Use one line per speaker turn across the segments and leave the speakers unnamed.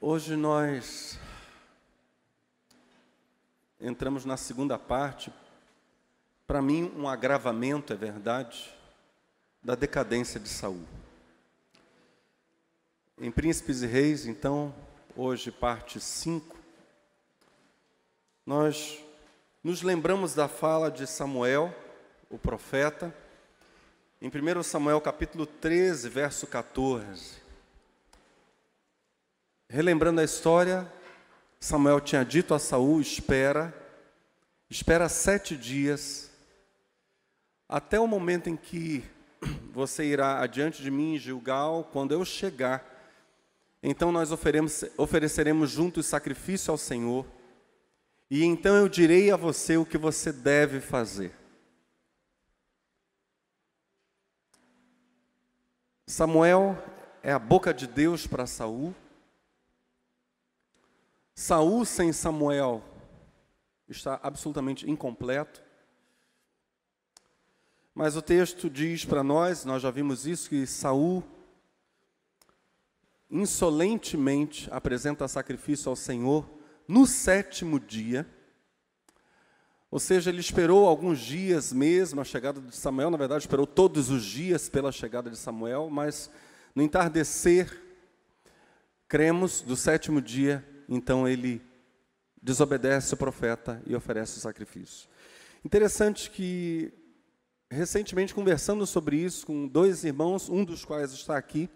Hoje nós entramos na segunda parte, para mim um agravamento, é verdade, da decadência de Saul. Em Príncipes e Reis, então, hoje parte 5, nós nos lembramos da fala de Samuel, o profeta, em 1 Samuel capítulo 13, verso 14. Relembrando a história, Samuel tinha dito a Saul: espera 7 dias, até o momento em que você irá adiante de mim em Gilgal. Quando eu chegar, então nós ofereceremos juntos sacrifício ao Senhor, e então eu direi a você o que você deve fazer. Samuel é a boca de Deus para Saul. Saul sem Samuel está absolutamente incompleto. Mas o texto diz para nós já vimos isso, que Saul insolentemente apresenta sacrifício ao Senhor no 7º dia. Ou seja, ele esperou alguns dias mesmo a chegada de Samuel. Na verdade, esperou todos os dias pela chegada de Samuel, mas no entardecer, cremos, do 7º dia, então ele desobedece o profeta e oferece o sacrifício. Interessante que, recentemente, conversando sobre isso com 2 irmãos, um dos quais está aqui,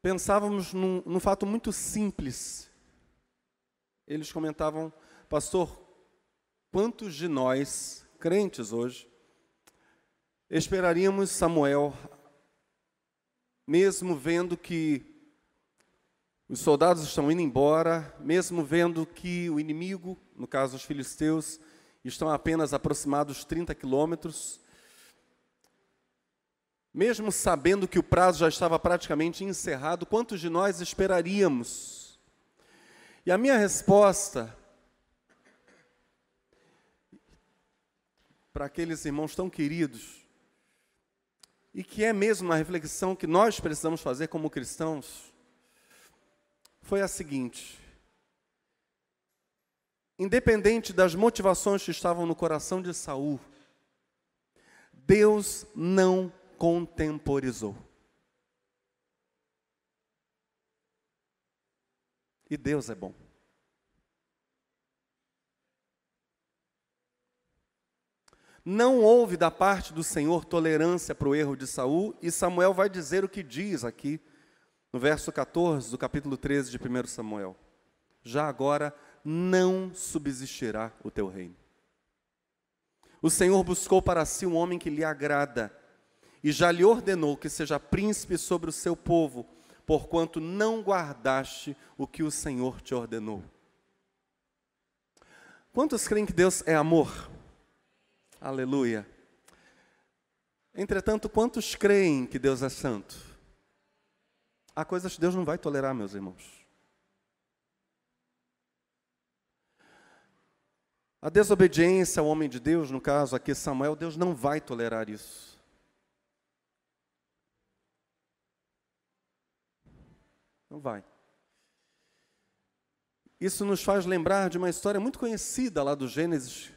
pensávamos num fato muito simples. Eles comentavam: pastor, quantos de nós, crentes hoje, esperaríamos Samuel, mesmo vendo que os soldados estão indo embora, mesmo vendo que o inimigo, no caso os filisteus, estão apenas aproximados 30 quilômetros, mesmo sabendo que o prazo já estava praticamente encerrado, quantos de nós esperaríamos? E a minha resposta para aqueles irmãos tão queridos, e que é mesmo uma reflexão que nós precisamos fazer como cristãos, foi a seguinte: independente das motivações que estavam no coração de Saul, Deus não contemporizou. E Deus é bom. Não houve da parte do Senhor tolerância para o erro de Saul, e Samuel vai dizer o que diz aqui, no verso 14 do capítulo 13 de 1 Samuel. Já agora não subsistirá o teu reino. O Senhor buscou para si um homem que lhe agrada, e já lhe ordenou que seja príncipe sobre o seu povo, porquanto não guardaste o que o Senhor te ordenou. Quantos creem que Deus é amor? Aleluia. Entretanto, quantos creem que Deus é santo? Há coisas que Deus não vai tolerar, meus irmãos. A desobediência ao homem de Deus, no caso aqui Samuel, Deus não vai tolerar isso. Não vai. Isso nos faz lembrar de uma história muito conhecida lá do Gênesis,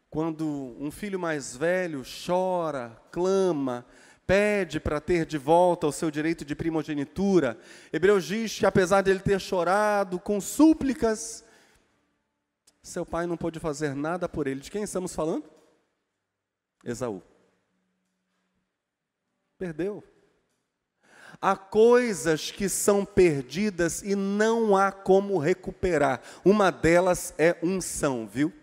quando um filho mais velho chora, clama, pede para ter de volta o seu direito de primogenitura. Hebreus diz que, apesar de ele ter chorado com súplicas, seu pai não pôde fazer nada por ele. De quem estamos falando? Esaú. Perdeu. Há coisas que são perdidas e não há como recuperar. Uma delas é unção, viu?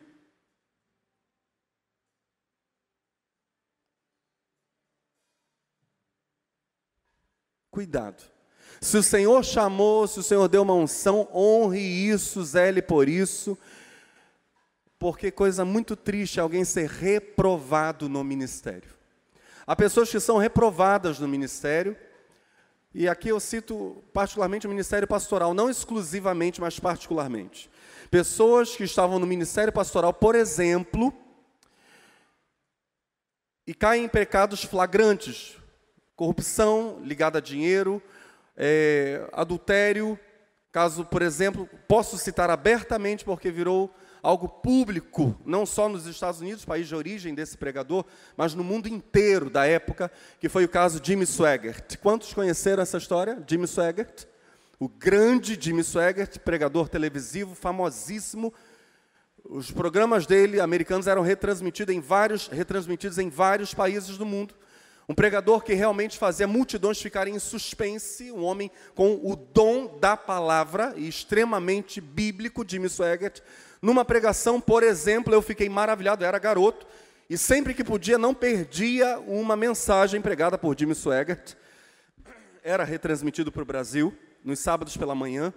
Cuidado. Se o Senhor chamou, se o Senhor deu uma unção, honre isso, zele por isso, porque coisa muito triste é alguém ser reprovado no ministério. Há pessoas que são reprovadas no ministério, e aqui eu cito particularmente o ministério pastoral, não exclusivamente, mas particularmente. Pessoas que estavam no ministério pastoral, por exemplo, e caem em pecados flagrantes, corrupção ligada a dinheiro, adultério, caso, por exemplo, posso citar abertamente porque virou algo público, não só nos Estados Unidos, país de origem desse pregador, mas no mundo inteiro da época, que foi o caso de Jimmy Swaggart. Quantos conheceram essa história? Jimmy Swaggart, o grande Jimmy Swaggart, pregador televisivo, famosíssimo. Os programas dele, americanos, eram retransmitidos em vários países do mundo. Um pregador que realmente fazia multidões ficarem em suspense, um homem com o dom da palavra, e extremamente bíblico, Jimmy Swaggart. Numa pregação, por exemplo, eu fiquei maravilhado, eu era garoto, e sempre que podia, não perdia uma mensagem pregada por Jimmy Swaggart. Era retransmitido para o Brasil, nos sábados pela manhã.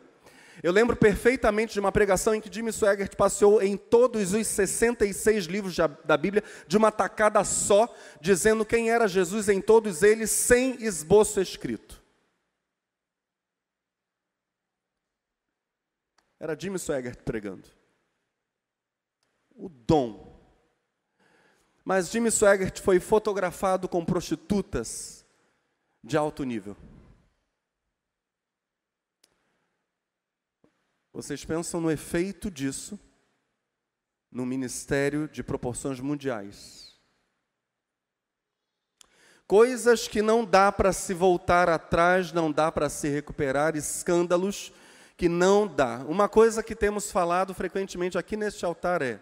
Eu lembro perfeitamente de uma pregação em que Jimmy Swaggart passeou em todos os 66 livros da Bíblia, de uma tacada só, dizendo quem era Jesus em todos eles, sem esboço escrito. Era Jimmy Swaggart pregando. O dom. Mas Jimmy Swaggart foi fotografado com prostitutas de alto nível. Vocês pensam no efeito disso no ministério de proporções mundiais. Coisas que não dá para se voltar atrás, não dá para se recuperar, escândalos que não dá. Uma coisa que temos falado frequentemente aqui neste altar é: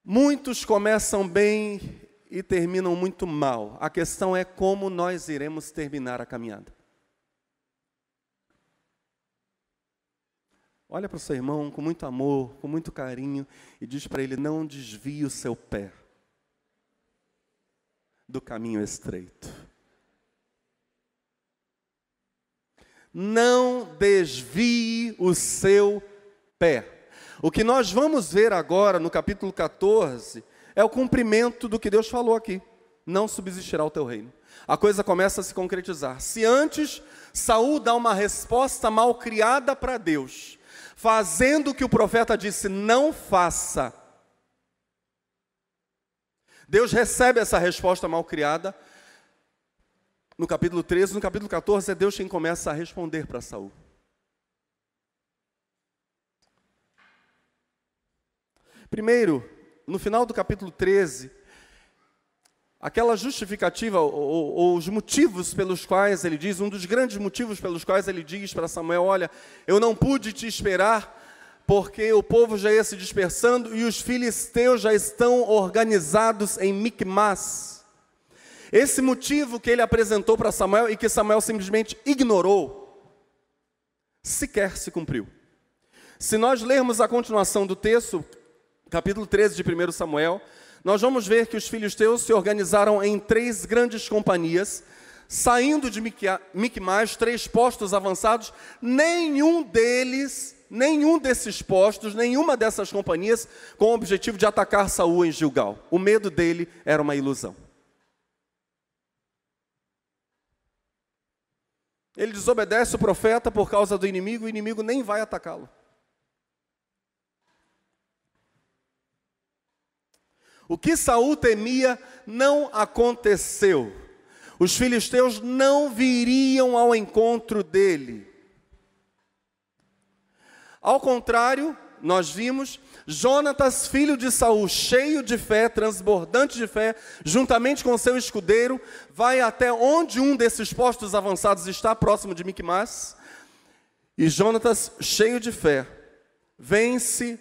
muitos começam bem e terminam muito mal. A questão é como nós iremos terminar a caminhada. Olha para o seu irmão com muito amor, com muito carinho, e diz para ele: não desvie o seu pé do caminho estreito. Não desvie o seu pé. O que nós vamos ver agora no capítulo 14 é o cumprimento do que Deus falou aqui. Não subsistirá o teu reino. A coisa começa a se concretizar. Se antes Saul dá uma resposta mal criada para Deus, fazendo o que o profeta disse, não faça. Deus recebe essa resposta mal criada no capítulo 13, no capítulo 14 é Deus quem começa a responder para Saul. Primeiro, no final do capítulo 13, aquela justificativa, ou os motivos pelos quais ele diz, um dos grandes motivos pelos quais ele diz para Samuel: olha, eu não pude te esperar, porque o povo já ia se dispersando e os filisteus já estão organizados em Micmas. Esse motivo que ele apresentou para Samuel e que Samuel simplesmente ignorou, sequer se cumpriu. Se nós lermos a continuação do texto, capítulo 13 de 1 Samuel, nós vamos ver que os filisteus se organizaram em 3 grandes companhias, saindo de Micmas, 3 postos avançados. Nenhum desses postos, nenhuma dessas companhias, com o objetivo de atacar Saul em Gilgal. O medo dele era uma ilusão. Ele desobedece o profeta por causa do inimigo, o inimigo nem vai atacá-lo. O que Saul temia não aconteceu. Os filisteus não viriam ao encontro dele. Ao contrário, nós vimos Jonatas, filho de Saul, cheio de fé, transbordante de fé, juntamente com seu escudeiro, vai até onde um desses postos avançados está, próximo de Micmas. E Jonatas, cheio de fé, vence,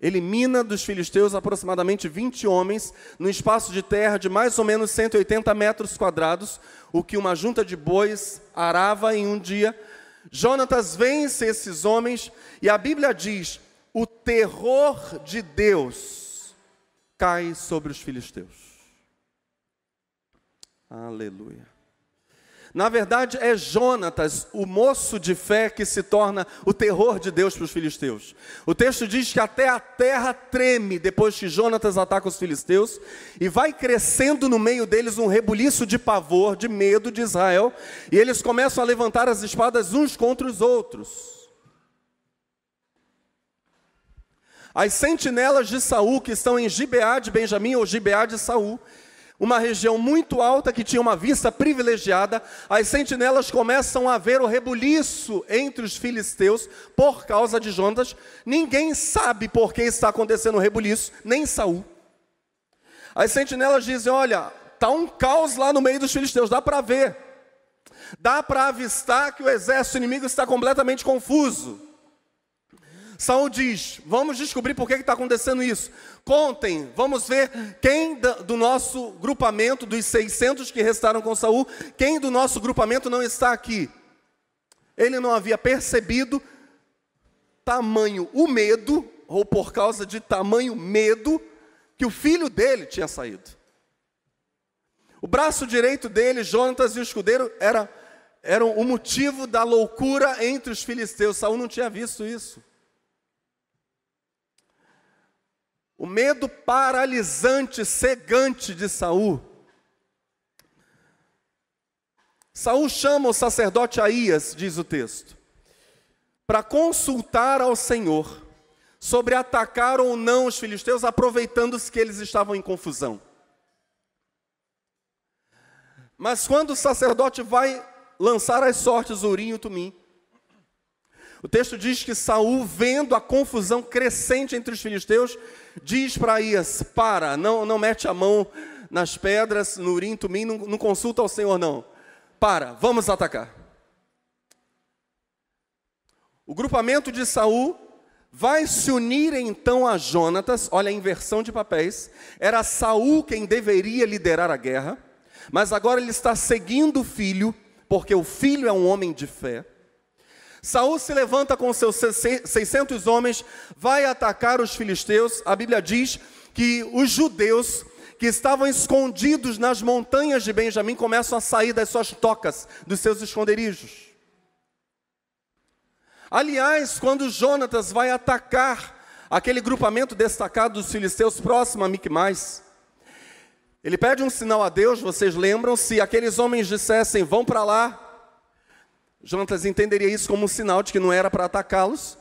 elimina dos filisteus aproximadamente 20 homens, num espaço de terra de mais ou menos 180 metros quadrados, o que uma junta de bois arava em um dia. Jonatas vence esses homens, e a Bíblia diz: o terror de Deus cai sobre os filisteus. Aleluia. Na verdade, é Jonatas, o moço de fé, que se torna o terror de Deus para os filisteus. O texto diz que até a terra treme depois que Jonatas ataca os filisteus, e vai crescendo no meio deles um rebuliço de pavor, de medo de Israel, e eles começam a levantar as espadas uns contra os outros. As sentinelas de Saul, que estão em Gibeá de Benjamim, ou Gibeá de Saul, uma região muito alta que tinha uma vista privilegiada. As sentinelas começam a ver o rebuliço entre os filisteus por causa de Jonatas. Ninguém sabe por que está acontecendo o rebuliço, nem Saul. As sentinelas dizem: olha, está um caos lá no meio dos filisteus, dá para ver. Dá para avistar que o exército inimigo está completamente confuso. Saul diz: vamos descobrir por que está acontecendo isso. Contem, vamos ver quem do nosso grupamento, dos 600 que restaram com Saul, quem do nosso grupamento não está aqui. Ele não havia percebido tamanho o medo, ou por causa de tamanho medo, que o filho dele tinha saído. O braço direito dele, Jonatas, e o escudeiro eram o motivo da loucura entre os filisteus. Saul não tinha visto isso. O medo paralisante, cegante de Saul. Saul chama o sacerdote Aías, diz o texto, para consultar ao Senhor sobre atacar ou não os filisteus, aproveitando-se que eles estavam em confusão. Mas quando o sacerdote vai lançar as sortes, o Urim e o Tumim, o texto diz que Saul, vendo a confusão crescente entre os filisteus, diz para Aías: para, não mete a mão nas pedras, no Urim e Tumim, não consulta ao Senhor não. Para, vamos atacar. O grupamento de Saul vai se unir então a Jonatas. Olha a inversão de papéis. Era Saul quem deveria liderar a guerra, mas agora ele está seguindo o filho, porque o filho é um homem de fé. Saul se levanta com seus 600 homens, vai atacar os filisteus. A Bíblia diz que os judeus que estavam escondidos nas montanhas de Benjamim começam a sair das suas tocas, dos seus esconderijos. Aliás, quando Jonatas vai atacar aquele grupamento destacado dos filisteus próximo a Micmais, ele pede um sinal a Deus. Vocês lembram? Se aqueles homens dissessem: vão para lá, Jonatas entenderia isso como um sinal de que não era para atacá-los.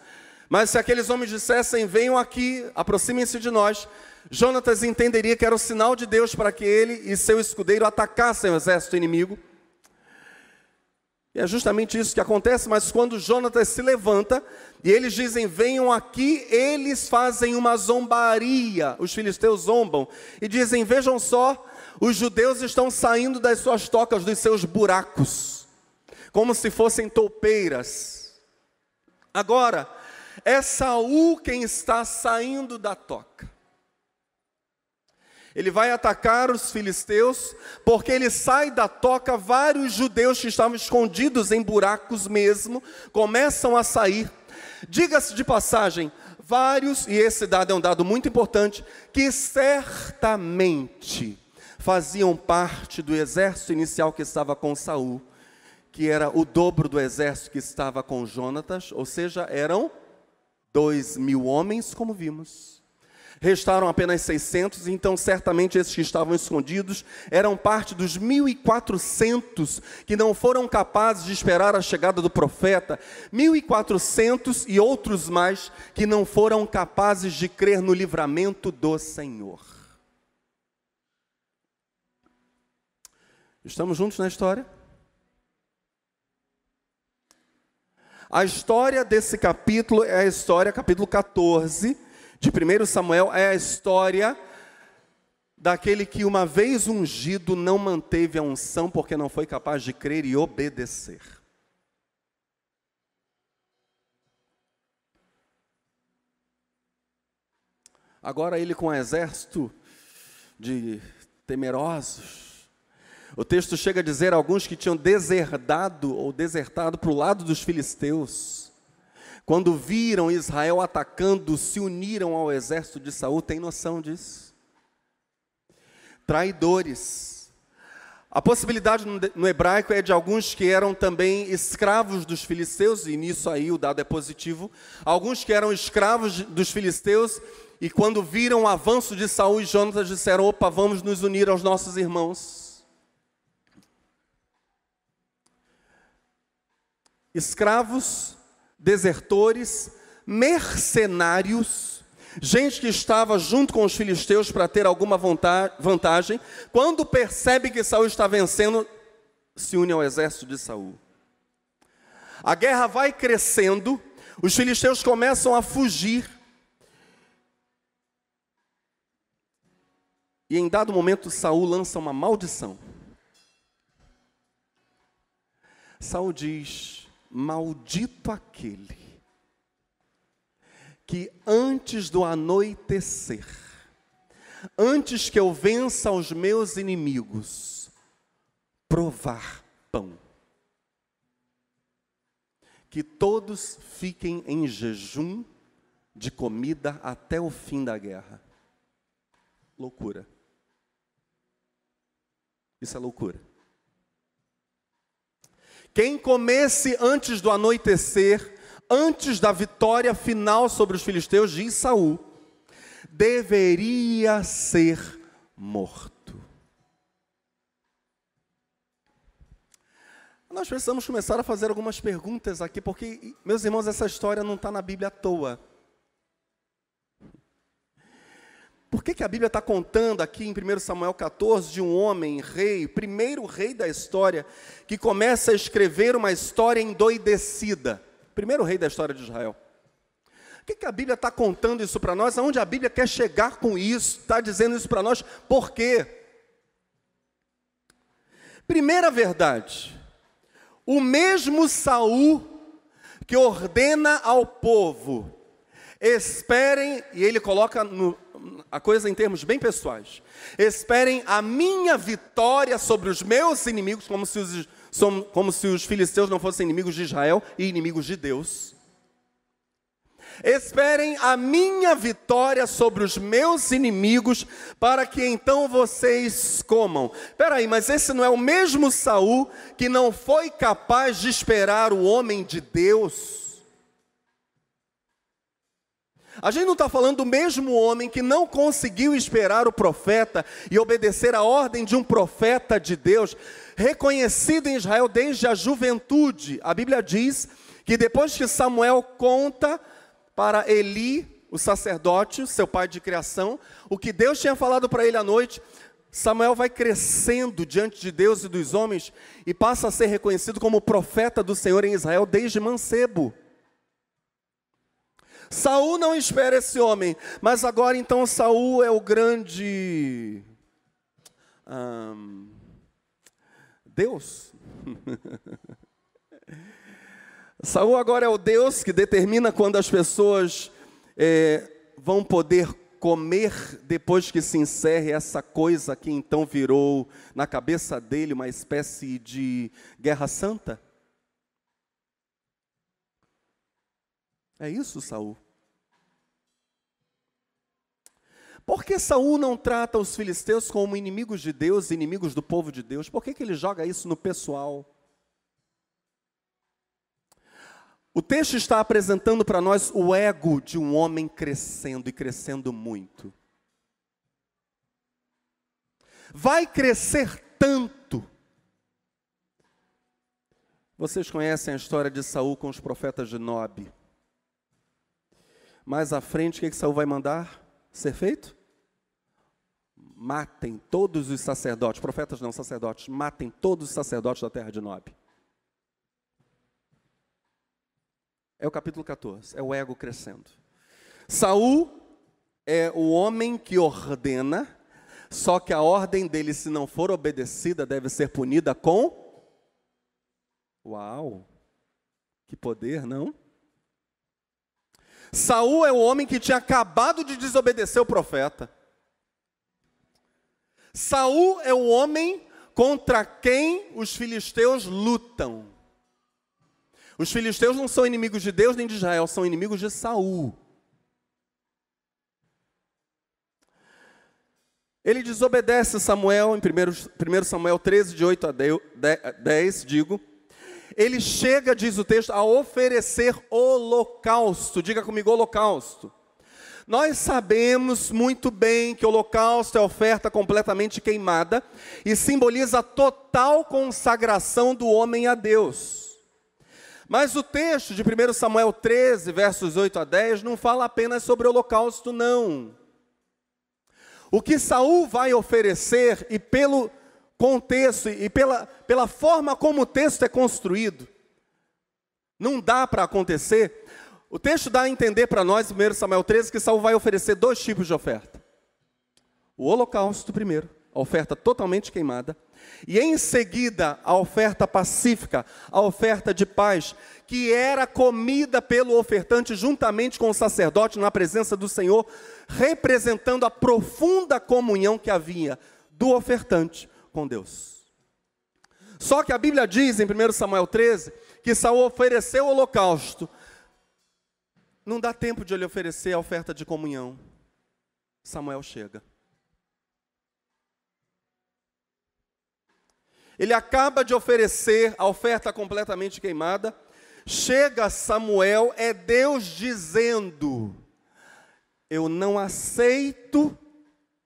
Mas se aqueles homens dissessem: venham aqui, aproximem-se de nós, Jonatas entenderia que era o sinal de Deus para que ele e seu escudeiro atacassem o exército inimigo. E é justamente isso que acontece. Mas quando Jonatas se levanta e eles dizem: venham aqui, eles fazem uma zombaria. Os filisteus zombam e dizem: vejam só, os judeus estão saindo das suas tocas, dos seus buracos, como se fossem toupeiras. Agora, é Saul quem está saindo da toca. Ele vai atacar os filisteus, porque ele sai da toca. Vários judeus que estavam escondidos em buracos mesmo, começam a sair. Diga-se de passagem, vários, e esse dado é um dado muito importante, que certamente faziam parte do exército inicial que estava com Saul, que era o dobro do exército que estava com Jonatas, ou seja, eram 2.000 homens, como vimos. Restaram apenas 600, então certamente esses que estavam escondidos eram parte dos 1.400 que não foram capazes de esperar a chegada do profeta, 1.400 e outros mais que não foram capazes de crer no livramento do Senhor. Estamos juntos na história? A história desse capítulo é a história, capítulo 14, de 1 Samuel, é a história daquele que uma vez ungido não manteve a unção porque não foi capaz de crer e obedecer. Agora ele com um exército de temerosos. O texto chega a dizer alguns que tinham desertado para o lado dos filisteus. Quando viram Israel atacando, se uniram ao exército de Saul. Tem noção disso? Traidores. A possibilidade no hebraico é de alguns que eram também escravos dos filisteus, e nisso aí o dado é positivo. Alguns que eram escravos dos filisteus, e quando viram o avanço de Saul e Jonatas, disseram: opa, vamos nos unir aos nossos irmãos. Escravos, desertores, mercenários, gente que estava junto com os filisteus para ter alguma vantagem, quando percebe que Saul está vencendo, se une ao exército de Saul. A guerra vai crescendo, os filisteus começam a fugir. E em dado momento Saul lança uma maldição. Saul diz: maldito aquele que antes do anoitecer, antes que eu vença os meus inimigos, provar pão. Que todos fiquem em jejum de comida até o fim da guerra. Loucura. Isso é loucura. Quem comesse antes do anoitecer, antes da vitória final sobre os filisteus, diz Saul, deveria ser morto. Nós precisamos começar a fazer algumas perguntas aqui, porque, meus irmãos, essa história não está na Bíblia à toa. Por que a Bíblia está contando aqui em 1 Samuel 14 de um homem, rei, primeiro rei da história, que começa a escrever uma história endoidecida? Primeiro rei da história de Israel. Por que a Bíblia está contando isso para nós? Aonde a Bíblia quer chegar com isso? Está dizendo isso para nós? Por quê? Primeira verdade. O mesmo Saul que ordena ao povo, esperem, e ele coloca a coisa em termos bem pessoais, esperem a minha vitória sobre os meus inimigos, como se os filisteus não fossem inimigos de Israel e inimigos de Deus. Esperem a minha vitória sobre os meus inimigos, para que então vocês comam. Espera aí, mas esse não é o mesmo Saul que não foi capaz de esperar o homem de Deus? A gente não está falando do mesmo homem que não conseguiu esperar o profeta e obedecer a ordem de um profeta de Deus, reconhecido em Israel desde a juventude. A Bíblia diz que depois que Samuel conta para Eli, o sacerdote, seu pai de criação, o que Deus tinha falado para ele à noite, Samuel vai crescendo diante de Deus e dos homens e passa a ser reconhecido como profeta do Senhor em Israel desde mancebo. Saul não espera esse homem, mas agora então Saul é o grande Deus. Saul agora é o Deus que determina quando as pessoas vão poder comer depois que se encerre essa coisa que então virou na cabeça dele uma espécie de guerra santa. É isso, Saul. Por que Saul não trata os filisteus como inimigos de Deus, inimigos do povo de Deus? Por que ele joga isso no pessoal? O texto está apresentando para nós o ego de um homem crescendo e crescendo muito. Vai crescer tanto. Vocês conhecem a história de Saul com os profetas de Nob. Mais à frente, o que Saul vai mandar ser feito? Matem todos os sacerdotes, profetas não, sacerdotes, matem todos os sacerdotes da terra de Nob. É o capítulo 14, é o ego crescendo. Saul é o homem que ordena, só que a ordem dele, se não for obedecida, deve ser punida com... Uau! Que poder, não? Saul é o homem que tinha acabado de desobedecer o profeta. Saul é o homem contra quem os filisteus lutam. Os filisteus não são inimigos de Deus nem de Israel, são inimigos de Saul. Ele desobedece Samuel em 1 Samuel 13, de 8 a 10, ele chega, diz o texto, a oferecer holocausto. Diga comigo, holocausto. Nós sabemos muito bem que o holocausto é oferta completamente queimada e simboliza a total consagração do homem a Deus. Mas o texto de 1 Samuel 13, versos 8 a 10, não fala apenas sobre o holocausto, não. O que Saul vai oferecer, e pelo contexto, e pela forma como o texto é construído, não dá para acontecer. O texto dá a entender para nós, em 1 Samuel 13, que Saul vai oferecer 2 tipos de oferta. O holocausto primeiro, a oferta totalmente queimada, e em seguida a oferta pacífica, a oferta de paz, que era comida pelo ofertante juntamente com o sacerdote na presença do Senhor, representando a profunda comunhão que havia do ofertante com Deus. Só que a Bíblia diz em 1 Samuel 13, que Saul ofereceu o holocausto. Não dá tempo de ele oferecer a oferta de comunhão. Samuel chega. Ele acaba de oferecer a oferta completamente queimada. Chega Samuel, é Deus dizendo: eu não aceito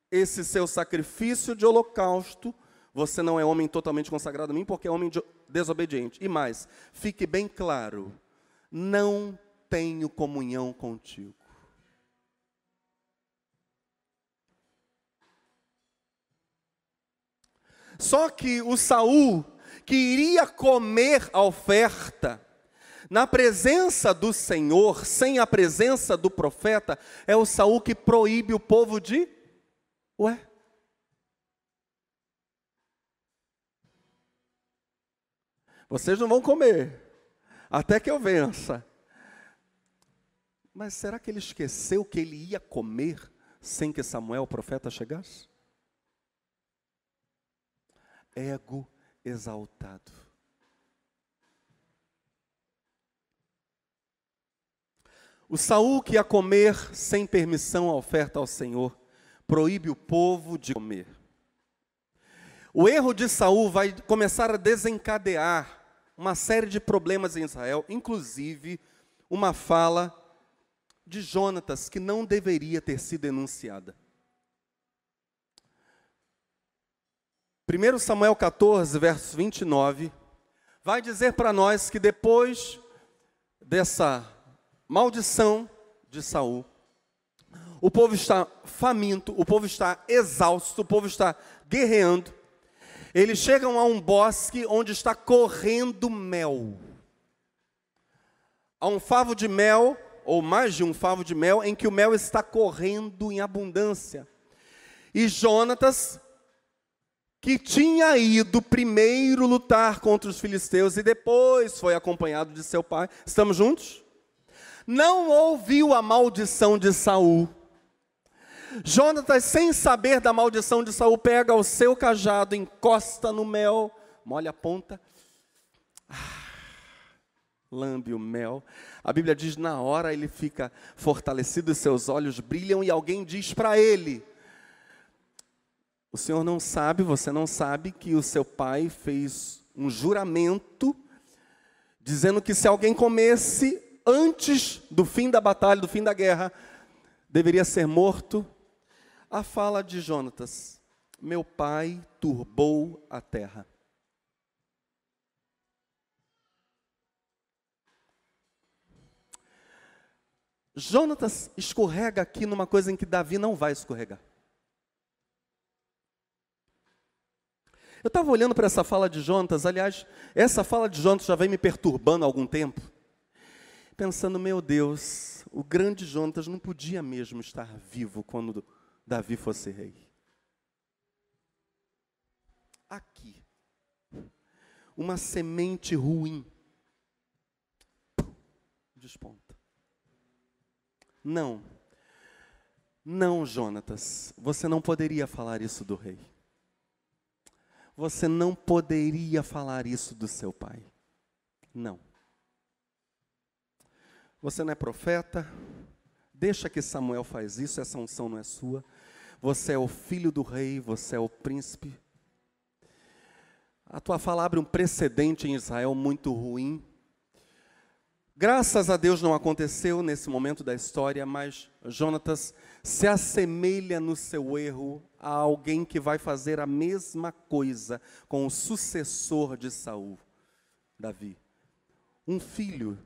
esse seu sacrifício de holocausto. Você não é homem totalmente consagrado a mim, porque é homem desobediente. E mais, fique bem claro, não tenho comunhão contigo. Só que o Saul, que iria comer a oferta, na presença do Senhor, sem a presença do profeta, é o Saul que proíbe o povo de... Vocês não vão comer, até que eu vença. Mas será que ele esqueceu que ele ia comer sem que Samuel, o profeta, chegasse? Ego exaltado. O Saul que ia comer sem permissão a oferta ao Senhor, proíbe o povo de comer. O erro de Saul vai começar a desencadear uma série de problemas em Israel, inclusive uma fala de Jonatas que não deveria ter sido enunciada. 1 Samuel 14, verso 29, vai dizer para nós que depois dessa maldição de Saul, o povo está faminto, o povo está exausto, o povo está guerreando. Eles chegam a um bosque onde está correndo mel. Há um favo de mel, ou mais de um favo de mel, em que o mel está correndo em abundância. E Jonatas, que tinha ido primeiro lutar contra os filisteus e depois foi acompanhado de seu pai, estamos juntos? Não ouviu a maldição de Saul. Jonatas, sem saber da maldição de Saul, pega o seu cajado, encosta no mel, molha a ponta, lambe o mel. A Bíblia diz, na hora ele fica fortalecido, seus olhos brilham, e alguém diz para ele: o senhor não sabe, você não sabe que o seu pai fez um juramento, dizendo que se alguém comesse antes do fim da batalha, do fim da guerra, deveria ser morto. A fala de Jonatas: meu pai turbou a terra. Jonatas escorrega aqui numa coisa em que Davi não vai escorregar. Eu estava olhando para essa fala de Jonatas, aliás, essa fala de Jonatas já vem me perturbando há algum tempo, pensando, meu Deus, o grande Jonatas não podia mesmo estar vivo quando Davi fosse rei. Aqui, uma semente ruim desponta. Não, Jonatas, você não poderia falar isso do rei. Você não poderia falar isso do seu pai. Não. Você não é profeta. Deixa que Samuel faz isso, essa unção não é sua. Você é o filho do rei, você é o príncipe. A tua fala abre um precedente em Israel muito ruim. Graças a Deus não aconteceu nesse momento da história, mas Jonatas se assemelha no seu erro a alguém que vai fazer a mesma coisa com o sucessor de Saul, Davi. um filho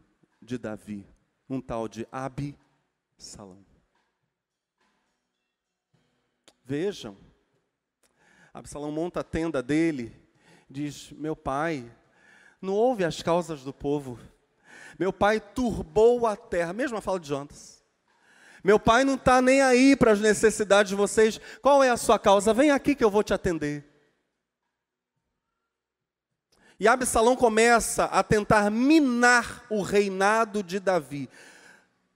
de Davi, um tal de Absalão. Vejam, Absalão monta a tenda dele, diz: meu pai não ouve as causas do povo, meu pai turbou a terra, mesma fala de Jonatas. Meu pai não está nem aí para as necessidades de vocês. Qual é a sua causa? Vem aqui que eu vou te atender. E Absalão começa a tentar minar o reinado de Davi.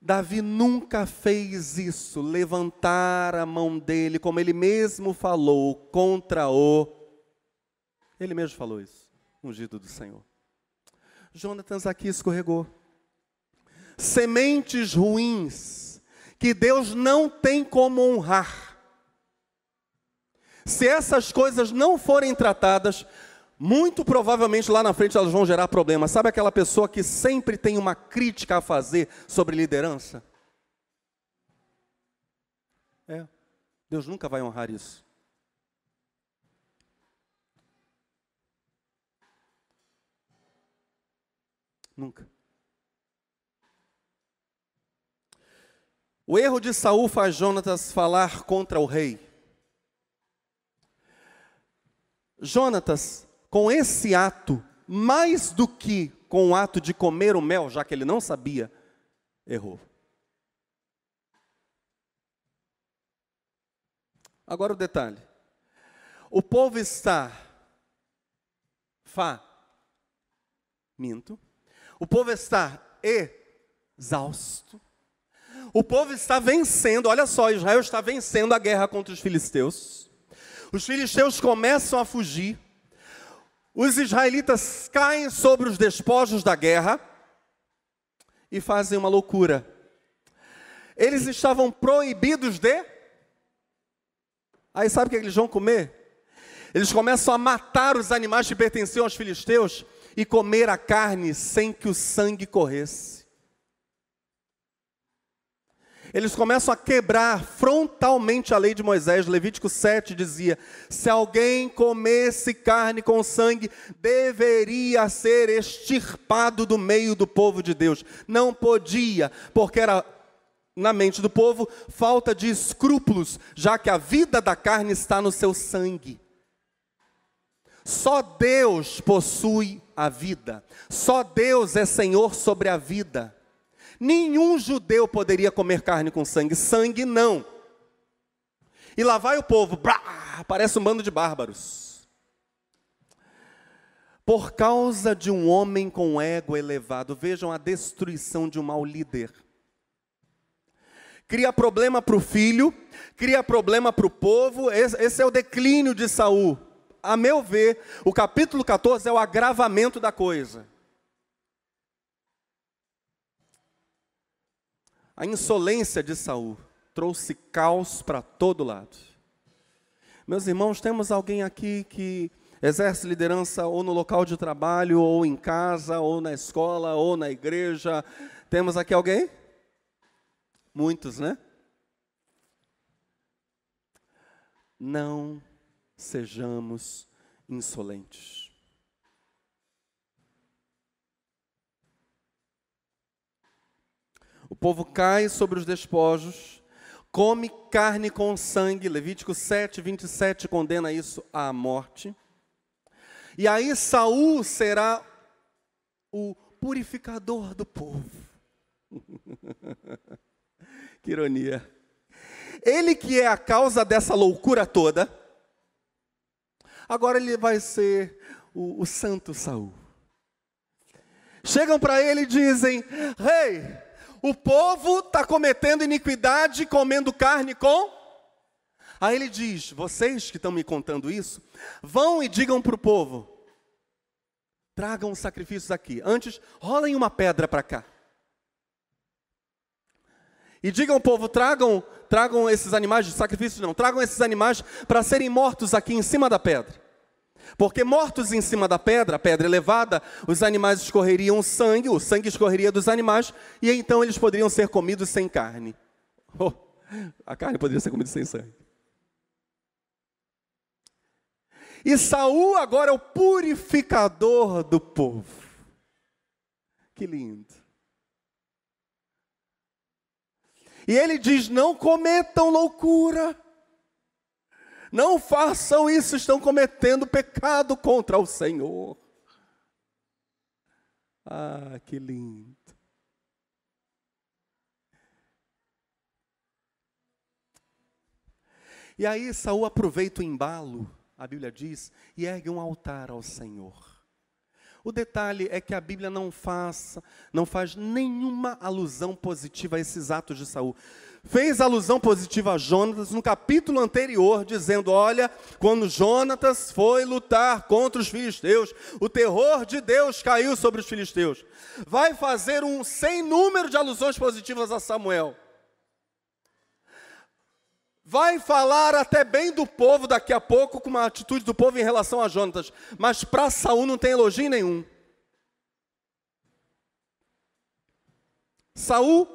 Davi nunca fez isso, levantar a mão dele, como ele mesmo falou, contra o... Ele mesmo falou isso, ungido do Senhor. Jonatas aqui escorregou. Sementes ruins que Deus não tem como honrar. Se essas coisas não forem tratadas, muito provavelmente lá na frente elas vão gerar problemas. Sabe aquela pessoa que sempre tem uma crítica a fazer sobre liderança? Deus nunca vai honrar isso. Nunca. O erro de Saul faz Jonatas falar contra o rei. Jonatas, com esse ato, mais do que com o ato de comer o mel, já que ele não sabia, errou. Agora o detalhe. O povo está faminto. O povo está exausto. O povo está vencendo, olha só, Israel está vencendo a guerra contra os filisteus. Os filisteus começam a fugir. Os israelitas caem sobre os despojos da guerra e fazem uma loucura. Eles estavam proibidos de... Aí sabe o que eles vão comer? Eles começam a matar os animais que pertenciam aos filisteus e comer a carne sem que o sangue corresse. Eles começam a quebrar frontalmente a lei de Moisés. Levítico 7 dizia: se alguém comesse carne com sangue, deveria ser extirpado do meio do povo de Deus. Não podia, porque era, na mente do povo, falta de escrúpulos, já que a vida da carne está no seu sangue. Só Deus possui a vida. Só Deus é Senhor sobre a vida. Nenhum judeu poderia comer carne com sangue. Sangue não. E lá vai o povo. Parece um bando de bárbaros. Por causa de um homem com ego elevado. Vejam a destruição de um mau líder. Cria problema para o filho. Cria problema para o povo. Esse é o declínio de Saul. A meu ver, o capítulo 14 é o agravamento da coisa. A insolência de Saul trouxe caos para todo lado. Meus irmãos, temos alguém aqui que exerce liderança ou no local de trabalho, ou em casa, ou na escola, ou na igreja. Temos aqui alguém? Muitos, né? Não sejamos insolentes. O povo cai sobre os despojos, come carne com sangue. Levítico 7, 27 condena isso à morte. E aí Saul será o purificador do povo. Que ironia. Ele que é a causa dessa loucura toda, agora ele vai ser o santo Saul. Chegam para ele e dizem: rei, o povo está cometendo iniquidade, comendo carne com... Aí ele diz: vocês que estão me contando isso, vão e digam para o povo, tragam os sacrifícios aqui. Antes, rolem uma pedra para cá. E digam ao povo, tragam esses animais de sacrifício, não, tragam esses animais para serem mortos aqui em cima da pedra. Porque mortos em cima da pedra, a pedra elevada, os animais escorreriam sangue, o sangue escorreria dos animais, e então eles poderiam ser comidos sem carne. Oh, a carne poderia ser comida sem sangue. E Saul agora é o purificador do povo. que lindo. E ele diz: não cometam loucura. Não façam isso, estão cometendo pecado contra o Senhor. Ah, que lindo. E aí Saul aproveita o embalo, a Bíblia diz, e ergue um altar ao Senhor. O detalhe é que a Bíblia não faz nenhuma alusão positiva a esses atos de Saul. Fez alusão positiva a Jonatas no capítulo anterior, dizendo: olha, quando Jonatas foi lutar contra os filisteus, o terror de Deus caiu sobre os filisteus. Vai fazer um sem número de alusões positivas a Samuel. Vai falar até bem do povo daqui a pouco, com uma atitude do povo em relação a Jonatas. Mas para Saul não tem elogio nenhum. Saul,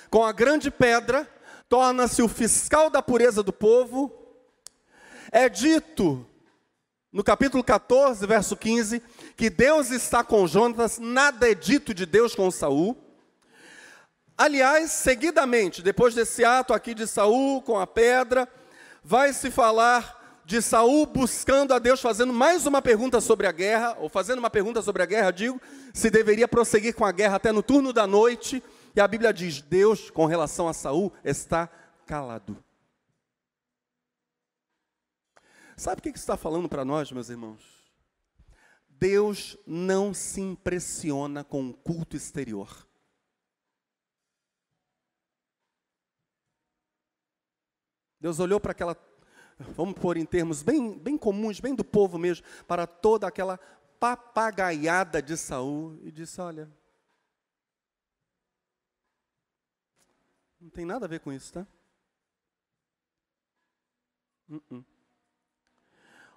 com a grande pedra, torna-se o fiscal da pureza do povo. É dito, no capítulo 14, verso 15, que Deus está com Jonatas, nada é dito de Deus com Saul. Aliás, seguidamente, depois desse ato aqui de Saul com a pedra, vai se falar de Saul buscando a Deus, fazendo mais uma pergunta sobre a guerra, ou fazendo uma pergunta sobre a guerra, digo, se deveria prosseguir com a guerra até no turno da noite, e a Bíblia diz: Deus, com relação a Saul, está calado. Sabe o que isso está falando para nós, meus irmãos? Deus não se impressiona com um culto exterior. Deus olhou para aquela, vamos pôr em termos bem comuns, bem do povo mesmo, para toda aquela papagaiada de Saul e disse: olha, não tem nada a ver com isso, tá?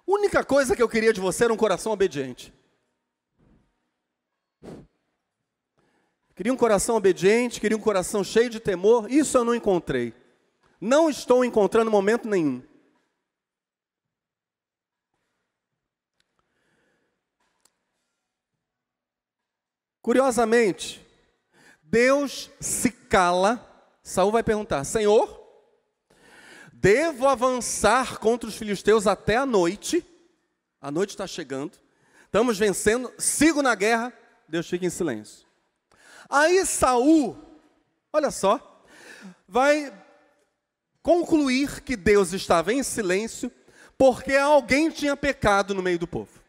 Única coisa que eu queria de você era um coração obediente. Queria um coração obediente, queria um coração cheio de temor, isso eu não encontrei. Não estou encontrando momento nenhum. Curiosamente, Deus se cala. Saul vai perguntar: Senhor, devo avançar contra os filisteus até a noite? A noite está chegando, estamos vencendo, sigo na guerra. Deus fica em silêncio. Aí Saul, olha só, vai concluir que Deus estava em silêncio porque alguém tinha pecado no meio do povo.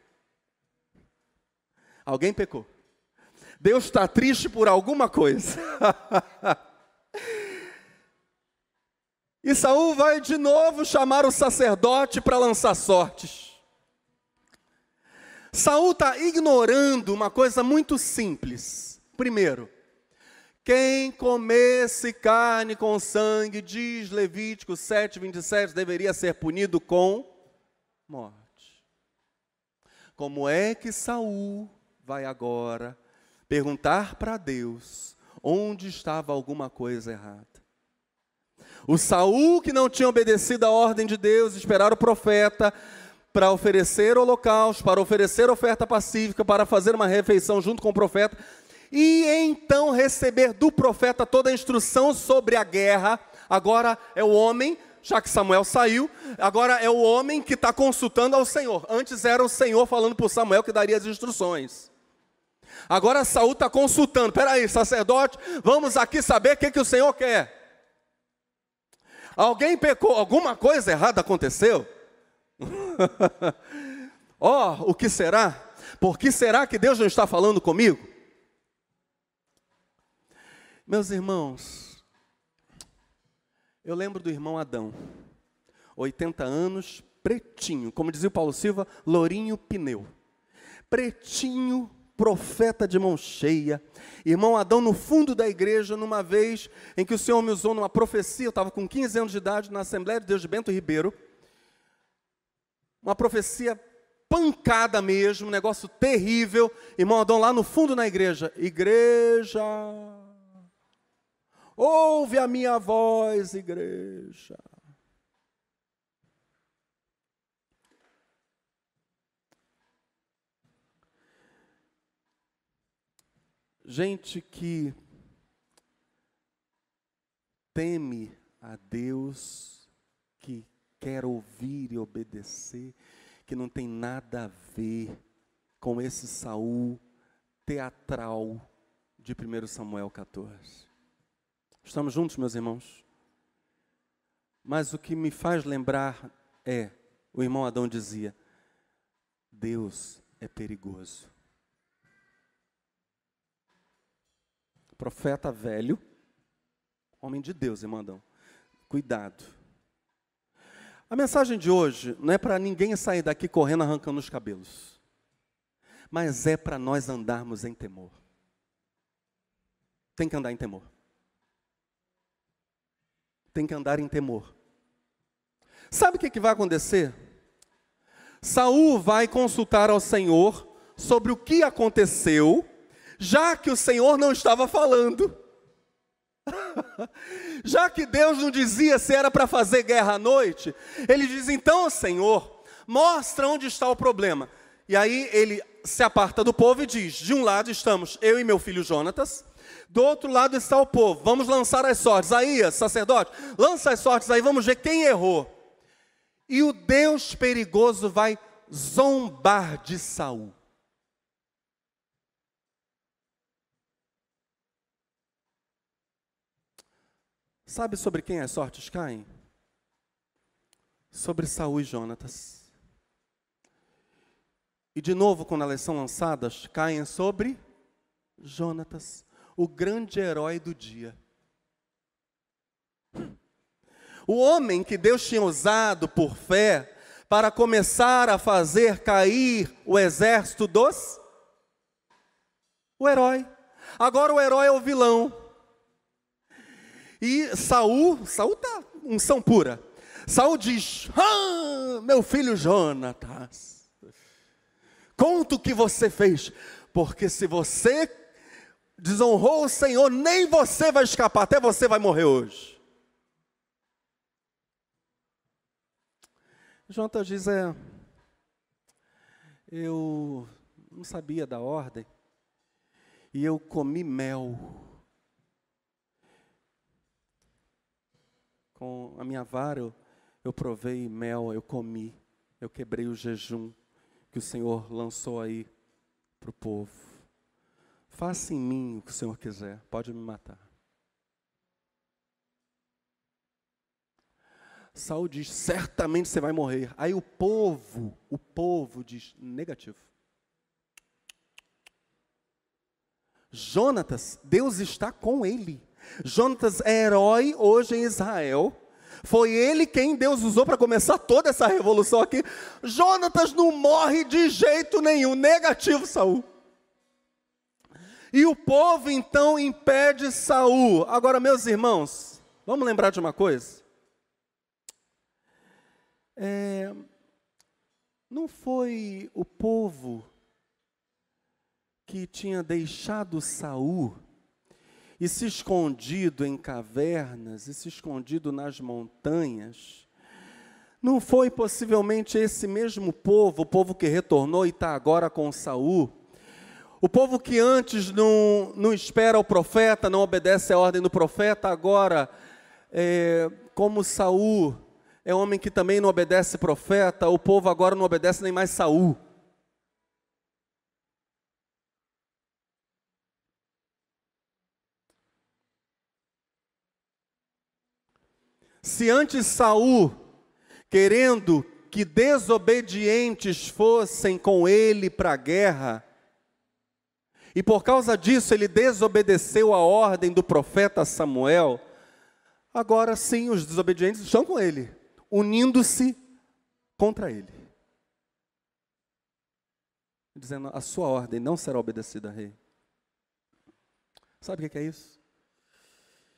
Alguém pecou. Deus está triste por alguma coisa. E Saul vai de novo chamar o sacerdote para lançar sortes. Saul está ignorando uma coisa muito simples. Primeiro, quem comesse carne com sangue, diz Levítico 7:27, deveria ser punido com morte. Como é que Saul vai agora perguntar para Deus onde estava alguma coisa errada? O Saul que não tinha obedecido a ordem de Deus, esperar o profeta para oferecer holocausto, para oferecer oferta pacífica, para fazer uma refeição junto com o profeta, e então receber do profeta toda a instrução sobre a guerra. Agora é o homem, já que Samuel saiu, agora é o homem que está consultando ao Senhor. Antes era o Senhor falando para Samuel que daria as instruções. Agora Saul está consultando: peraí, sacerdote, vamos aqui saber o que o Senhor quer. Alguém pecou, alguma coisa errada aconteceu? O que será? Por que será que Deus não está falando comigo? Meus irmãos, eu lembro do irmão Adão, 80 anos, pretinho, como dizia o Paulo Silva, lourinho pneu. Pretinho, profeta de mão cheia. Irmão Adão no fundo da igreja, numa vez em que o Senhor me usou numa profecia, eu estava com 15 anos de idade, na Assembleia de Deus de Bento Ribeiro. Uma profecia pancada mesmo, um negócio terrível. Irmão Adão lá no fundo na igreja: igreja, ouve a minha voz, igreja. gente que teme a Deus, que quer ouvir e obedecer, que não tem nada a ver com esse Saul teatral de 1 Samuel 14. Estamos juntos, meus irmãos? Mas o que me faz lembrar é, o irmão Adão dizia, Deus é perigoso. Profeta velho, homem de Deus, irmão Adão. Cuidado. A mensagem de hoje não é para ninguém sair daqui correndo arrancando os cabelos, mas é para nós andarmos em temor. Tem que andar em temor. Tem que andar em temor. Sabe o que vai acontecer? Saul vai consultar ao Senhor sobre o que aconteceu, já que o Senhor não estava falando. Já que Deus não dizia se era para fazer guerra à noite, ele diz, então, Senhor, mostra onde está o problema. E aí ele se aparta do povo e diz, de um lado estamos eu e meu filho Jonatas, do outro lado está o povo, vamos lançar as sortes. Aí, sacerdote, lança as sortes aí, vamos ver quem errou. E o Deus perigoso vai zombar de Saul. Sabe sobre quem as sortes caem? Sobre Saul e Jonatas. E de novo, quando elas são lançadas, caem sobre Jonatas, o grande herói do dia. O homem que Deus tinha usado por fé para começar a fazer cair o exército dos... O herói. Agora o herói é o vilão. E Saul está unção pura. Saul diz, meu filho Jonatas, conta o que você fez, porque se você desonrou o Senhor, nem você vai escapar, até você vai morrer hoje. Jonatas diz, eu não sabia da ordem, e eu comi mel. Com a minha vara eu provei mel, eu comi, eu quebrei o jejum que o Senhor lançou aí para o povo. Faça em mim o que o Senhor quiser, pode me matar. Saul diz, certamente você vai morrer. Aí o povo diz, negativo. Jonatas, Deus está com ele. Jonatas é herói hoje em Israel. Foi ele quem Deus usou para começar toda essa revolução aqui. Jonatas não morre de jeito nenhum. Negativo, Saul. E o povo então impede Saul. Agora, meus irmãos, vamos lembrar de uma coisa? Não foi o povo que tinha deixado Saul e se escondido em cavernas, e se escondido nas montanhas. Não foi possivelmente esse mesmo povo, o povo que retornou e está agora com Saul, o povo que antes não espera o profeta, não obedece à ordem do profeta, agora, como Saul é homem que também não obedece profeta, o povo agora não obedece nem mais Saul. Se antes Saul, querendo que desobedientes fossem com ele para a guerra, e por causa disso ele desobedeceu a ordem do profeta Samuel, agora sim os desobedientes estão com ele, unindo-se contra ele. Dizendo, a sua ordem não será obedecida, rei. Sabe o que é isso?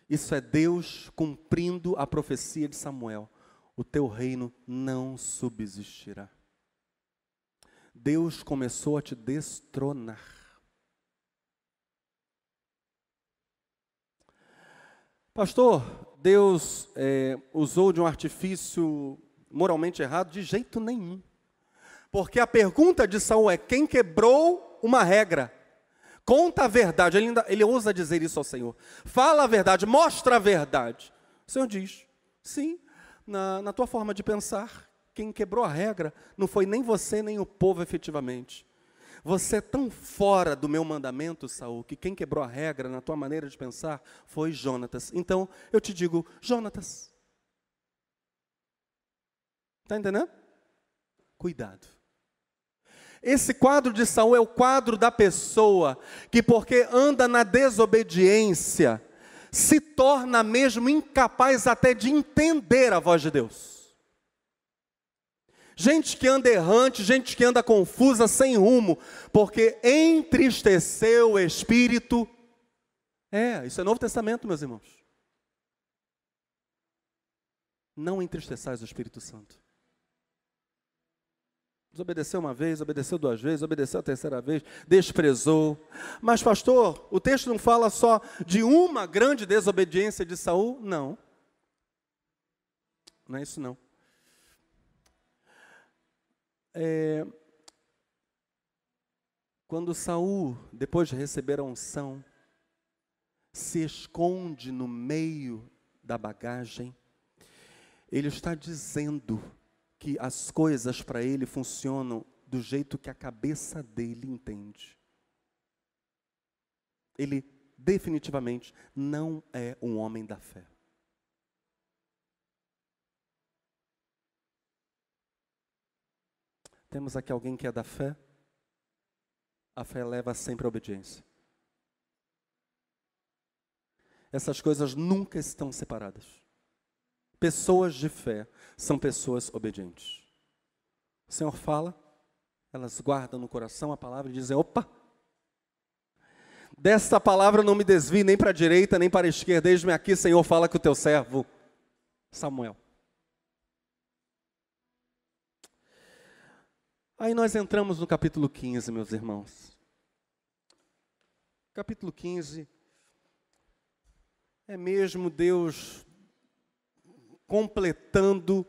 Isso é Deus cumprindo a profecia de Samuel. O teu reino não subsistirá. Deus começou a te destronar. Pastor, Deus usou de um artifício moralmente errado? De jeito nenhum. Porque a pergunta de Saul é, quem quebrou uma regra? conta a verdade. Ele ousa dizer isso ao Senhor. Fala a verdade, mostra a verdade. O Senhor diz, sim, na tua forma de pensar, quem quebrou a regra não foi nem você, nem o povo efetivamente. Você é tão fora do meu mandamento, Saul, que quem quebrou a regra na tua maneira de pensar foi Jonatas. Então, eu te digo, Jonatas. Está entendendo? Cuidado. Esse quadro de Saul é o quadro da pessoa que, porque anda na desobediência, se torna mesmo incapaz até de entender a voz de Deus. Gente que anda errante, gente que anda confusa, sem rumo, porque entristeceu o espírito. Isso é Novo Testamento, meus irmãos. Não entristeçais o Espírito Santo. Desobedeceu uma vez, obedeceu duas vezes, obedeceu a terceira vez, desprezou. Mas, pastor, o texto não fala só de uma grande desobediência de Saul? Não. Não é isso não. Quando Saul, depois de receber a unção, se esconde no meio da bagagem, ele está dizendo que as coisas para ele funcionam do jeito que a cabeça dele entende. Ele definitivamente não é um homem da fé. Temos aqui alguém que é da fé? A fé leva sempre à obediência. Essas coisas nunca estão separadas. Pessoas de fé são pessoas obedientes. O Senhor fala, elas guardam no coração a palavra e dizem, opa, desta palavra não me desvie nem para a direita, nem para a esquerda, eis-me aqui, Senhor, fala com o teu servo Samuel. Aí nós entramos no capítulo 15, meus irmãos. Capítulo 15 é mesmo Deus completando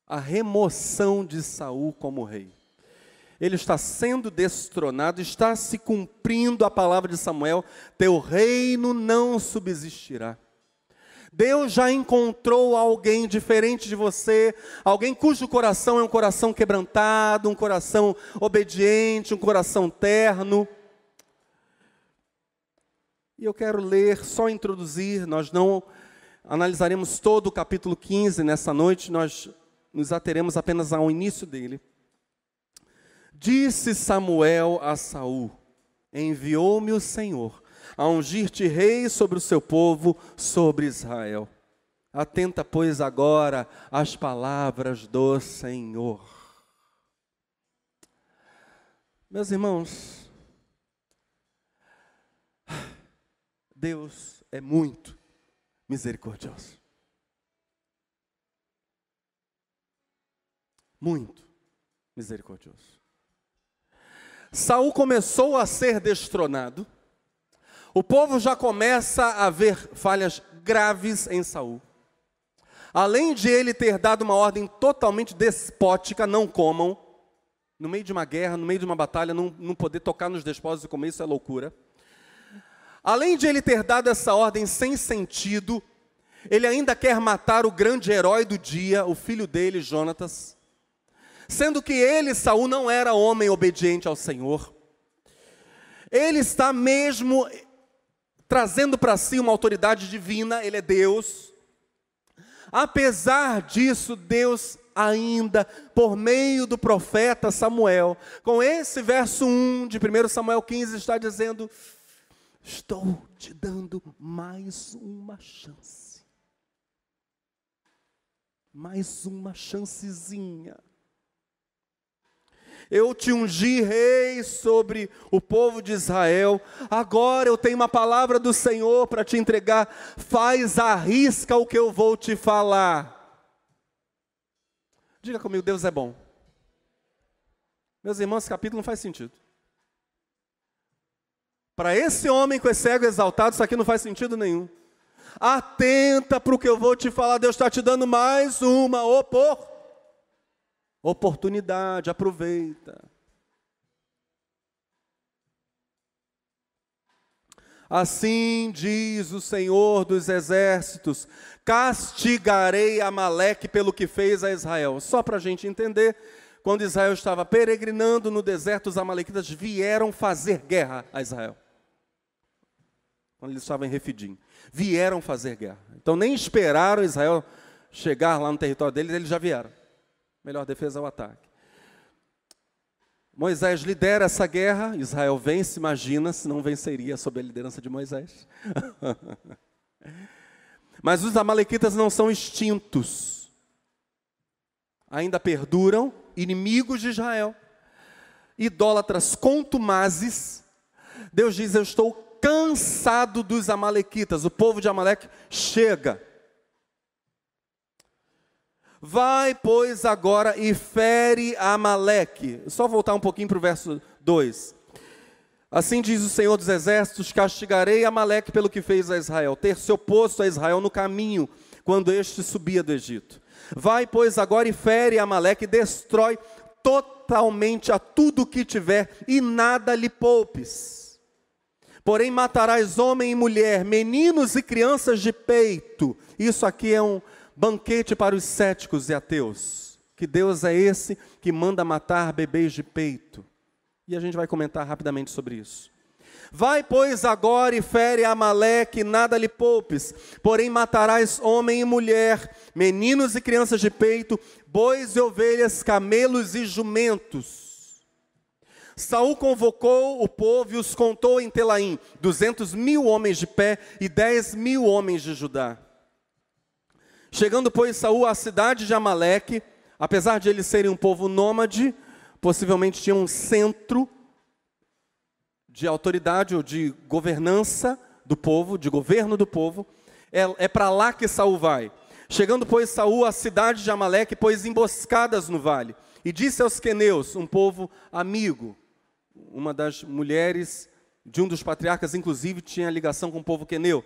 a remoção de Saul como rei. Ele está sendo destronado, está se cumprindo a palavra de Samuel, teu reino não subsistirá. Deus já encontrou alguém diferente de você, alguém cujo coração é um coração quebrantado, um coração obediente, um coração terno. E eu quero ler, só introduzir, nós não analisaremos todo o capítulo 15 nessa noite, nós nos ateremos apenas ao início dele. Disse Samuel a Saul, enviou-me o Senhor a ungir-te rei sobre o seu povo, sobre Israel. Atenta, pois, agora às palavras do Senhor. Meus irmãos, Deus é muito misericordioso. Muito misericordioso. Saul começou a ser destronado. O povo já começa a ver falhas graves em Saul. Além de ele ter dado uma ordem totalmente despótica, não comam, no meio de uma guerra, no meio de uma batalha, não poder tocar nos despojos e comer, isso é loucura. Além de ele ter dado essa ordem sem sentido, ele ainda quer matar o grande herói do dia, o filho dele, Jonatas, sendo que ele, Saul, não era homem obediente ao Senhor. Ele está mesmo trazendo para si uma autoridade divina, ele é Deus. Apesar disso, Deus ainda, por meio do profeta Samuel, com esse verso 1 de 1 Samuel 15, está dizendo, estou te dando mais uma chance. Mais uma chancezinha. Eu te ungi rei sobre o povo de Israel, agora eu tenho uma palavra do Senhor para te entregar, faz à risca o que eu vou te falar. Diga comigo, Deus é bom. Meus irmãos, esse capítulo não faz sentido. Para esse homem com esse ego exaltado, isso aqui não faz sentido nenhum. Atenta para o que eu vou te falar, Deus está te dando mais uma oportunidade, aproveita. Assim diz o Senhor dos Exércitos: castigarei Amaleque pelo que fez a Israel. Só para a gente entender, quando Israel estava peregrinando no deserto, os amalequitas vieram fazer guerra a Israel. Quando eles estavam em Refidim, vieram fazer guerra. Então nem esperaram Israel chegar lá no território deles, eles já vieram. Melhor defesa é o ataque. Moisés lidera essa guerra, Israel vence, imagina se não venceria sob a liderança de Moisés. Mas os amalequitas não são extintos. Ainda perduram, inimigos de Israel, idólatras contumazes. Deus diz: eu estou cansado dos amalequitas, o povo de Amaleque chega. Vai, pois, agora e fere Amaleque. Só voltar um pouquinho para o verso 2. Assim diz o Senhor dos Exércitos: castigarei Amaleque pelo que fez a Israel, ter se oposto a Israel no caminho, quando este subia do Egito. Vai, pois, agora e fere Amaleque, e destrói totalmente a tudo que tiver, e nada lhe poupes. Porém matarás homem e mulher, meninos e crianças de peito. Isso aqui é um banquete para os céticos e ateus. Que Deus é esse que manda matar bebês de peito? E a gente vai comentar rapidamente sobre isso. Vai, pois, agora e fere Amaleque, nada lhe poupes. Porém matarás homem e mulher, meninos e crianças de peito, bois e ovelhas, camelos e jumentos. Saul convocou o povo e os contou em Telaim, 200.000 homens de pé e 10.000 homens de Judá. Chegando, pois, Saul à cidade de Amaleque, apesar de eles serem um povo nômade, possivelmente tinham um centro de autoridade ou de governança do povo, de governo do povo. É para lá que Saul vai. Chegando, pois, Saul à cidade de Amaleque, pôs emboscadas no vale, e disse aos queneus, um povo amigo, uma das mulheres de um dos patriarcas, inclusive, tinha ligação com o povo queneu.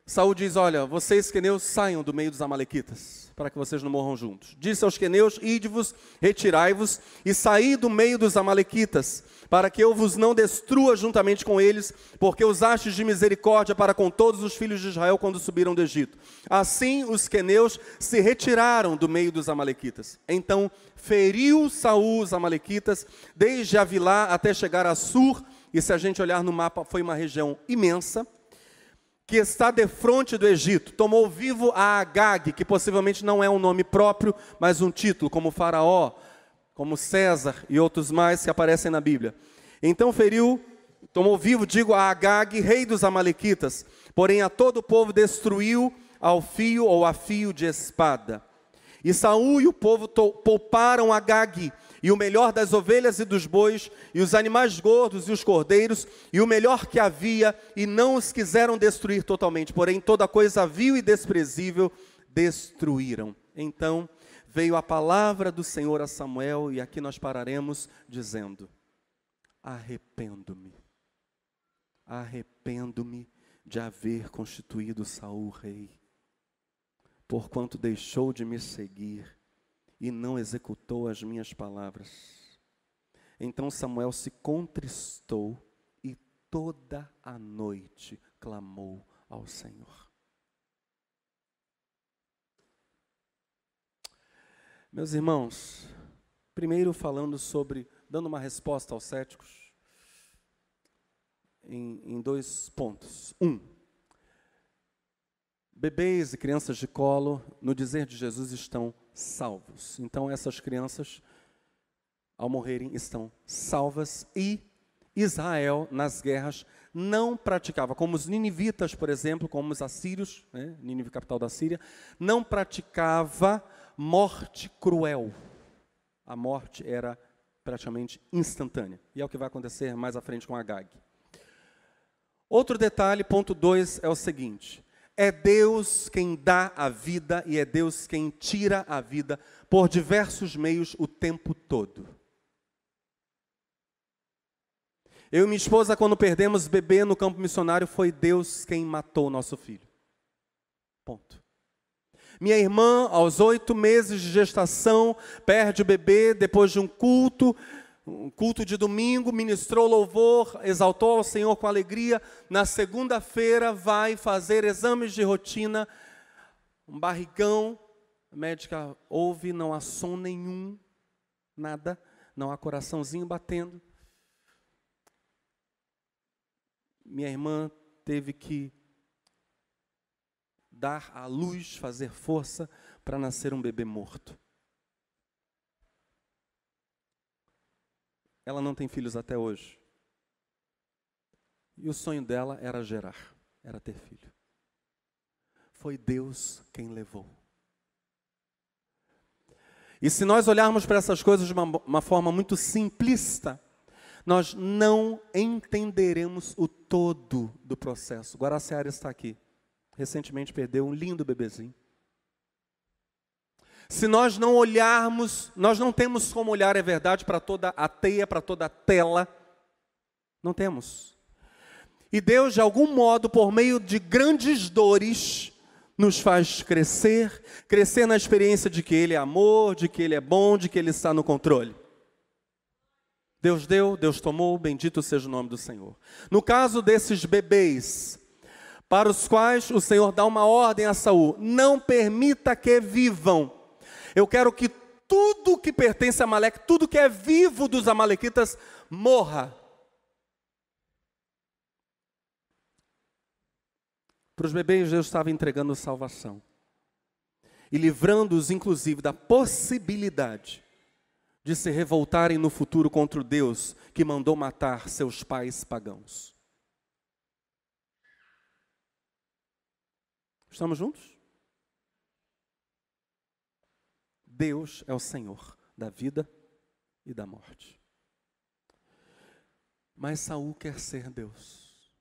Saul diz: olha, vocês queneus saiam do meio dos amalequitas, para que vocês não morram juntos. Disse aos queneus: ide-vos, retirai-vos, e saí do meio dos amalequitas, para que eu vos não destrua juntamente com eles, porque usastes de misericórdia para com todos os filhos de Israel quando subiram do Egito. Assim os queneus se retiraram do meio dos amalequitas. Então feriu Saul os amalequitas, desde Avilá até chegar a Sur, e se a gente olhar no mapa, foi uma região imensa, que está defronte do Egito. Tomou vivo a Agag, que possivelmente não é um nome próprio, mas um título, como Faraó, como César e outros mais que aparecem na Bíblia. Então tomou vivo, a Agag, rei dos amalequitas, porém a todo o povo destruiu ao fio ou a fio de espada. E Saul e o povo pouparam Agag, e o melhor das ovelhas e dos bois, e os animais gordos e os cordeiros, e o melhor que havia, e não os quiseram destruir totalmente, porém toda coisa vil e desprezível destruíram. Então veio a palavra do Senhor a Samuel, e aqui nós pararemos dizendo: arrependo-me de haver constituído Saul rei, porquanto deixou de me seguir e não executou as minhas palavras. Então Samuel se contristou e toda a noite clamou ao Senhor. Meus irmãos, primeiro dando uma resposta aos céticos, em 2 pontos. 1, bebês e crianças de colo, no dizer de Jesus, estão salvos. Então essas crianças, ao morrerem, estão salvas, e Israel, nas guerras, não praticava, como os ninivitas, por exemplo, como os assírios, Nínive, capital da Síria, não praticava morte cruel. A morte era praticamente instantânea. E é o que vai acontecer mais à frente com Agag. Outro detalhe, ponto 2, é o seguinte: é Deus quem dá a vida e é Deus quem tira a vida por diversos meios o tempo todo. Eu e minha esposa, quando perdemos bebê no campo missionário, foi Deus quem matou o nosso filho. Ponto. Minha irmã, aos 8 meses de gestação, perde o bebê depois de um culto, um culto de domingo, ministrou louvor, exaltou ao Senhor com alegria. Na segunda-feira vai fazer exames de rotina, um barrigão, a médica ouve, não há som nenhum, nada, não há coraçãozinho batendo. Minha irmã teve que dar à luz, fazer força para nascer um bebê morto. Ela não tem filhos até hoje. E o sonho dela era gerar, era ter filho. Foi Deus quem levou. E se nós olharmos para essas coisas de uma forma muito simplista, nós não entenderemos o todo do processo. Guaraciara está aqui. Recentemente perdeu um lindo bebezinho. Se nós não olharmos, nós não temos como olhar, é verdade, para toda a teia, para toda a tela. Não temos. E Deus, de algum modo, por meio de grandes dores, nos faz crescer, crescer na experiência de que Ele é amor, de que Ele é bom, de que Ele está no controle. Deus deu, Deus tomou, bendito seja o nome do Senhor. No caso desses bebês, para os quais o Senhor dá uma ordem a Saul: não permita que vivam. Eu quero que tudo que pertence a Amaleque, tudo que é vivo dos amalequitas, morra. Para os bebês, Deus estava entregando salvação. E livrando-os, inclusive, da possibilidade de se revoltarem no futuro contra o Deus que mandou matar seus pais pagãos. Estamos juntos? Deus é o Senhor da vida e da morte. Mas Saul quer ser Deus.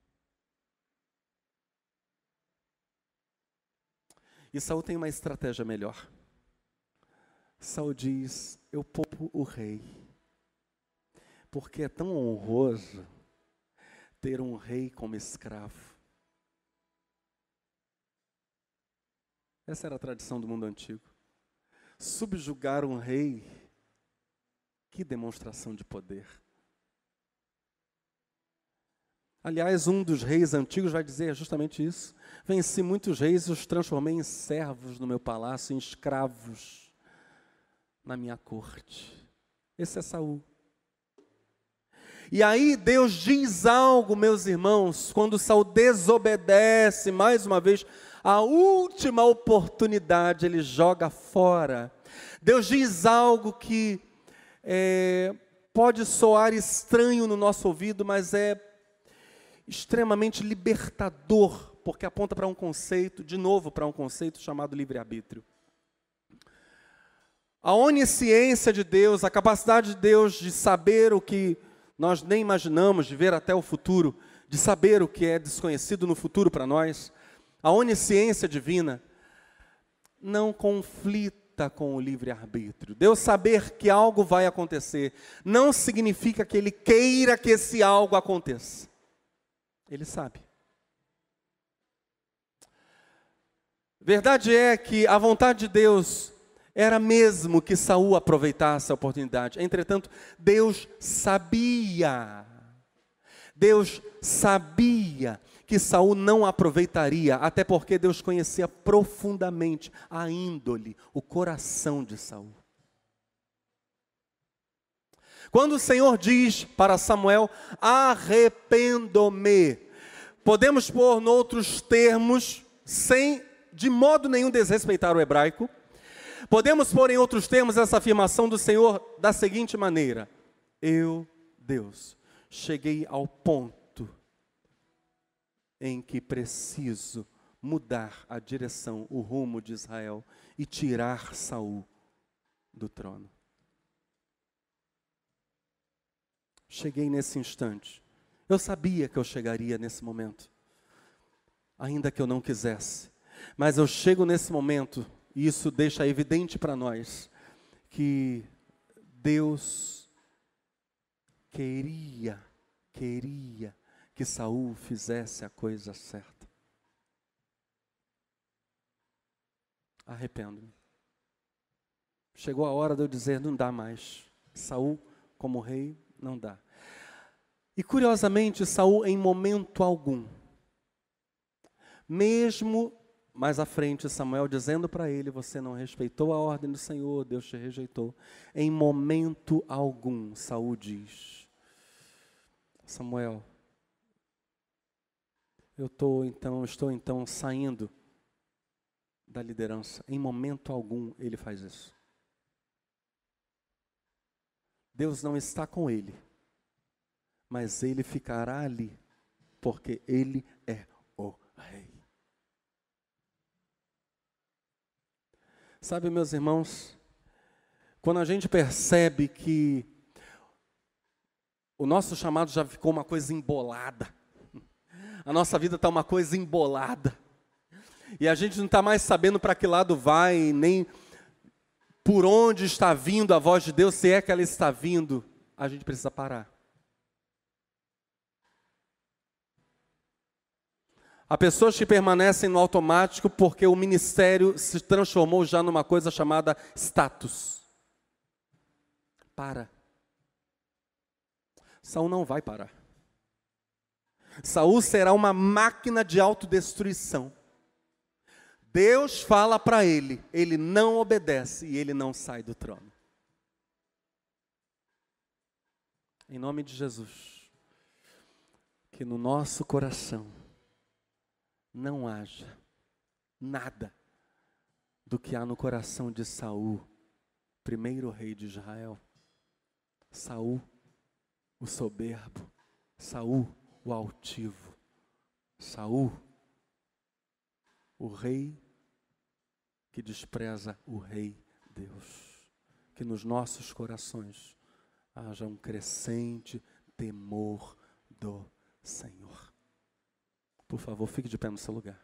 E Saul tem uma estratégia melhor. Saul diz: eu poupo o rei, porque é tão honroso ter um rei como escravo. Essa era a tradição do mundo antigo. Subjugar um rei, que demonstração de poder. Aliás, um dos reis antigos vai dizer justamente isso. Venci muitos reis e os transformei em servos no meu palácio, em escravos na minha corte. Esse é Saul. E aí Deus diz algo, meus irmãos, quando Saul desobedece, mais uma vez, a última oportunidade ele joga fora. Deus diz algo que pode soar estranho no nosso ouvido, mas é extremamente libertador, porque aponta para um conceito, de novo para um conceito chamado livre-arbítrio. A onisciência de Deus, a capacidade de Deus de saber o que nós nem imaginamos, de ver até o futuro, de saber o que é desconhecido no futuro para nós, a onisciência divina não conflita com o livre-arbítrio. Deus saber que algo vai acontecer não significa que Ele queira que esse algo aconteça. Ele sabe. Verdade é que a vontade de Deus era mesmo que Saul aproveitasse a oportunidade. Entretanto, Deus sabia que Saul não aproveitaria, até porque Deus conhecia profundamente a índole, o coração de Saul. Quando o Senhor diz para Samuel: arrependo-me, podemos pôr noutros termos, sem de modo nenhum desrespeitar o hebraico, podemos pôr em outros termos essa afirmação do Senhor da seguinte maneira: eu, Deus, cheguei ao ponto em que preciso mudar a direção, o rumo de Israel e tirar Saul do trono. Cheguei nesse instante. Eu sabia que eu chegaria nesse momento, ainda que eu não quisesse. Mas eu chego nesse momento, e isso deixa evidente para nós, que Deus queria que Saul fizesse a coisa certa. Arrependo-me. Chegou a hora de eu dizer: não dá mais. Saul, como rei, não dá. E curiosamente, Saul, em momento algum, mesmo mais à frente, Samuel dizendo para ele, você não respeitou a ordem do Senhor, Deus te rejeitou. Em momento algum, Saul diz, Samuel, estou então saindo da liderança. Em momento algum ele faz isso. Deus não está com ele, mas ele ficará ali, porque ele é o rei. Sabe, meus irmãos, quando a gente percebe que o nosso chamado já ficou uma coisa embolada, a nossa vida está uma coisa embolada, e a gente não está mais sabendo para que lado vai, nem por onde está vindo a voz de Deus, se é que ela está vindo, a gente precisa parar. Há pessoas que permanecem no automático porque o ministério se transformou já numa coisa chamada status. Para. Saul não vai parar. Saul será uma máquina de autodestruição. Deus fala para ele, ele não obedece e ele não sai do trono. Em nome de Jesus, que no nosso coração não haja nada do que há no coração de Saul, primeiro rei de Israel. Saul, o soberbo. Saul, o altivo. Saul, o rei que despreza o rei Deus. Que nos nossos corações haja um crescente temor do Senhor. Por favor, fique de pé no seu lugar.